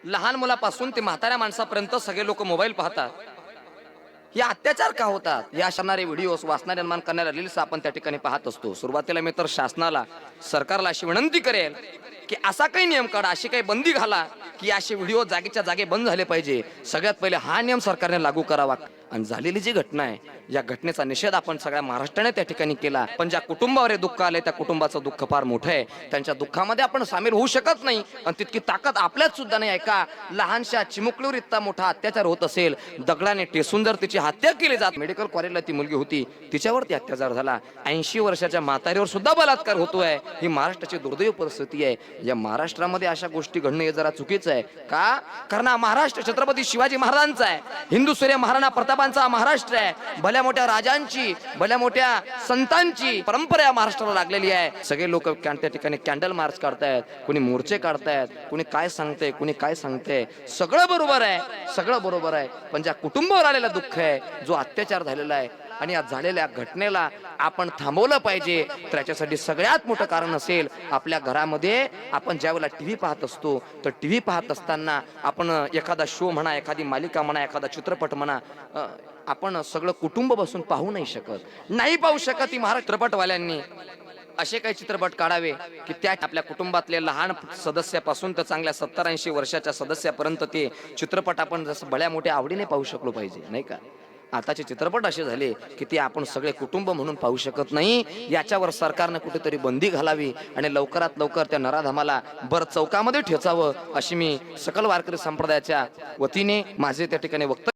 लहान मुलापासून ते म्हाताऱ्या माणसापर्यंत सगळे लोक मोबाईल पाहतात. हे अत्याचार का होतात? या असणारे व्हिडिओज वाचणारे निर्माण करणाऱ्या रील्स आपण त्या ठिकाणी पाहत असतो. सुरुवातीला मी तर शासनाला, सरकारला अशी विनंती करेल की असा काही नियम काढा, अशी काही बंदी घाला की असे व्हिडिओ जागेच्या जागे बंद झाले पाहिजे. सगळ्यात पहिले हा नियम सरकारने लागू करावा. आणि झालेली जी घटना आहे, या घटनेचा निषेध आपण सगळ्या महाराष्ट्राने त्या ठिकाणी केला. पण ज्या कुटुंबावर हे दुःख आले त्या कुटुंबाचं दुःख फार मोठं आहे. त्यांच्या दुःखामध्ये आपण सामील होऊ शकत नाही आणि तितकी ताकद आपल्यात सुद्धा नाही. ऐका, लहानशा चिमुकलीवर इतका मोठा अत्याचार होत असेल, दगडाने टेसून जर तिची हत्या केली जात, मेडिकल कॉलेजला ती मुलगी होती, तिच्यावरती अत्याचार झाला, 80 वर्षाच्या म्हातारीवर सुद्धा बलात्कार होतोय, ही महाराष्ट्राची दुर्दैव परिस्थिती आहे. या महाराष्ट्रामध्ये अशा गोष्टी घडणं हे जरा चुकीचं आहे. का? कारण हा महाराष्ट्र छत्रपती शिवाजी महाराजांचा आहे, हिंदू सूर्य महाराणा प्रतापांचा महाराष्ट्र आहे. भल्या मोठ्या राजांची, भल्या मोठ्या संतांची परंपरा या महाराष्ट्राला लागलेली आहे. सगळे लोक त्या ठिकाणी कॅन्डल मार्च काढतायत, कोणी मोर्चे काढतायत, कोणी काय सांगते, कोणी काय सांगते. सगळं बरोबर आहे, सगळं बरोबर आहे. पण ज्या कुटुंबावर आलेलं दुःख आहे, जो अत्याचार झालेला आहे आणि या झालेल्या घटनेला आपण थांबवलं पाहिजे. तर याच्यासाठी सगळ्यात मोठं कारण असेल, आपल्या घरामध्ये आपण ज्या वेळेला टीव्ही पाहत असतो, तर टीव्ही पाहत असताना आपण एखादा शो म्हणा, एखादी मालिका म्हणा, एखादा चित्रपट म्हणा, आपण सगळं कुटुंब बसून पाहू नाही शकत, नाही पाहू शकत. ती महाराष्ट्र चित्रपटवाल्यांनी असे काही चित्रपट काढावे की त्या आपल्या कुटुंबातले लहान सदस्यापासून तर चांगल्या 70-80 वर्षाच्या सदस्यापर्यंत ते चित्रपट आपण जसं भल्या मोठ्या आवडीने पाहू शकलो पाहिजे, नाही का? आताचे चित्रपट असे झाले की ते आपण सगळे कुटुंब म्हणून पाहू शकत नाही. याच्यावर सरकारने कुठेतरी बंदी घालावी आणि लवकरात लवकर त्या नराधमाला भर चौकामध्ये ठेचावं, अशी मी सकल वारकरी संप्रदायाच्या वतीने माझे त्या ठिकाणी वक्तव्य